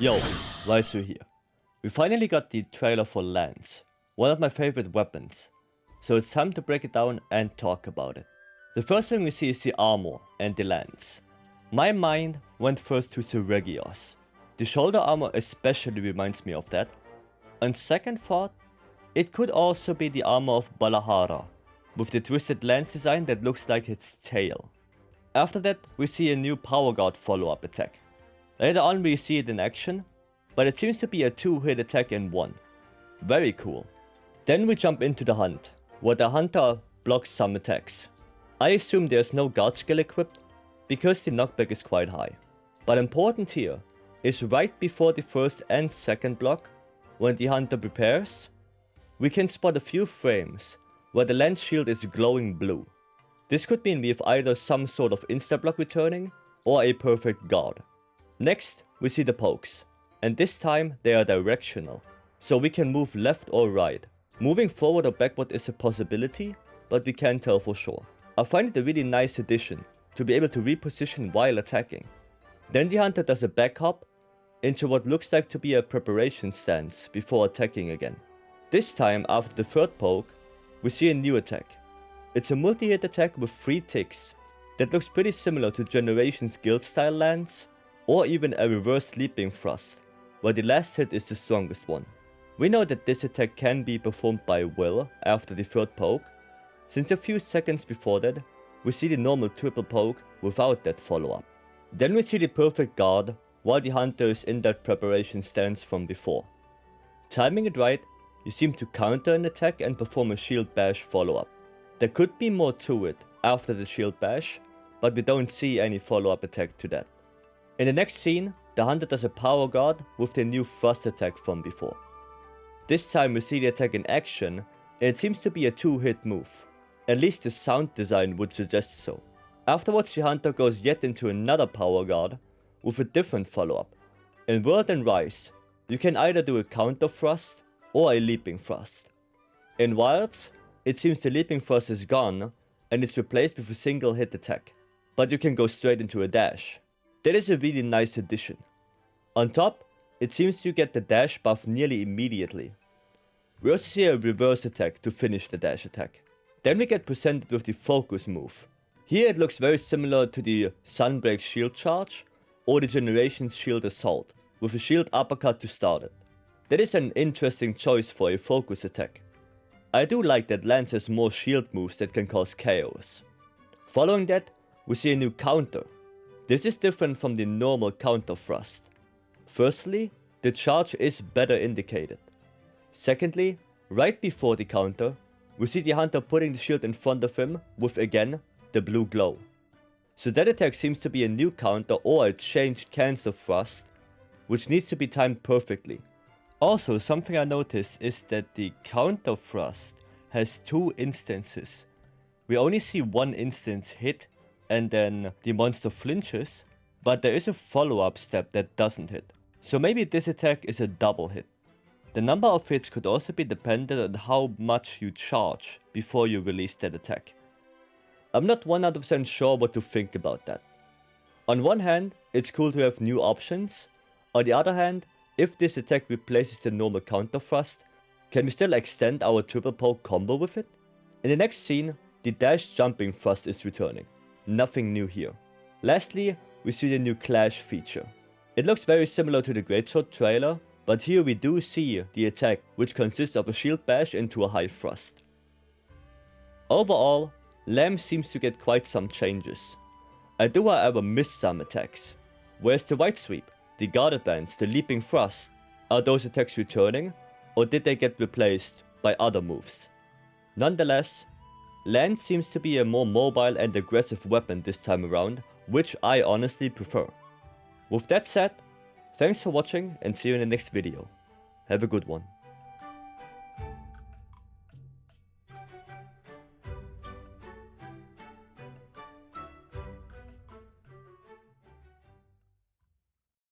Yo, Vycery here. We finally got the trailer for Lance, one of my favorite weapons, so it's time to break it down and talk about it. The first thing we see is the armor and the lance. My mind went first to Seregios. The shoulder armor especially reminds me of that. On second thought, it could also be the armor of Balahara, with the twisted lance design that looks like its tail. After that, we see a new Power Guard follow-up attack. Later on we see it in action, but it seems to be a 2-hit attack in one. Very cool. Then we jump into the hunt, where the hunter blocks some attacks. I assume there's no guard skill equipped, because the knockback is quite high. But important here is right before the first and second block, when the hunter prepares, we can spot a few frames where the lance shield is glowing blue. This could mean we have either some sort of insta-block returning, or a perfect guard. Next, we see the pokes, and this time they are directional, so we can move left or right. Moving forward or backward is a possibility, but we can't tell for sure. I find it a really nice addition to be able to reposition while attacking. Then the hunter does a back hop into what looks like to be a preparation stance before attacking again. This time, after the third poke, we see a new attack. It's a multi-hit attack with 3 ticks that looks pretty similar to Generation's guild style lance, or even a reverse leaping thrust, where the last hit is the strongest one. We know that this attack can be performed by will after the third poke, since a few seconds before that, we see the normal triple poke without that follow-up. Then we see the perfect guard, while the hunter is in that preparation stance from before. Timing it right, you seem to counter an attack and perform a shield bash follow-up. There could be more to it after the shield bash, but we don't see any follow-up attack to that. In the next scene, the hunter does a power guard with the new thrust attack from before. This time we see the attack in action, and it seems to be a 2-hit move. At least the sound design would suggest so. Afterwards the hunter goes yet into another power guard with a different follow-up. In World and Rise, you can either do a counter thrust or a leaping thrust. In Wilds, it seems the leaping thrust is gone and it's replaced with a single hit attack, but you can go straight into a dash. That is a really nice addition. On top, it seems you get the dash buff nearly immediately. We also see a reverse attack to finish the dash attack. Then we get presented with the focus move. Here it looks very similar to the Sunbreak shield charge or the Generation's shield assault, with a shield uppercut to start it. That is an interesting choice for a focus attack. I do like that Lance has more shield moves that can cause chaos. Following that, we see a new counter. This is different from the normal counter thrust. Firstly, the charge is better indicated. Secondly, right before the counter, we see the hunter putting the shield in front of him with again the blue glow. So that attack seems to be a new counter or a changed cancel thrust, which needs to be timed perfectly. Also, something I noticed is that the counter thrust has 2 instances. We only see one instance hit, and then the monster flinches, but there is a follow-up step that doesn't hit. So maybe this attack is a double hit. The number of hits could also be dependent on how much you charge before you release that attack. I'm not 100% sure what to think about that. On one hand, it's cool to have new options. On the other hand, if this attack replaces the normal counter thrust, can we still extend our triple poke combo with it? In the next scene, the dash jumping thrust is returning. Nothing new here. Lastly, we see the new clash feature. It looks very similar to the Greatsword trailer, but here we do see the attack, which consists of a shield bash into a high thrust. Overall, Lamb seems to get quite some changes. I do however miss some attacks. Where's the White Sweep, the guarded bands, the leaping thrust? Are those attacks returning, or did they get replaced by other moves? Nonetheless, Lance seems to be a more mobile and aggressive weapon this time around, which I honestly prefer. With that said, thanks for watching and see you in the next video. Have a good one.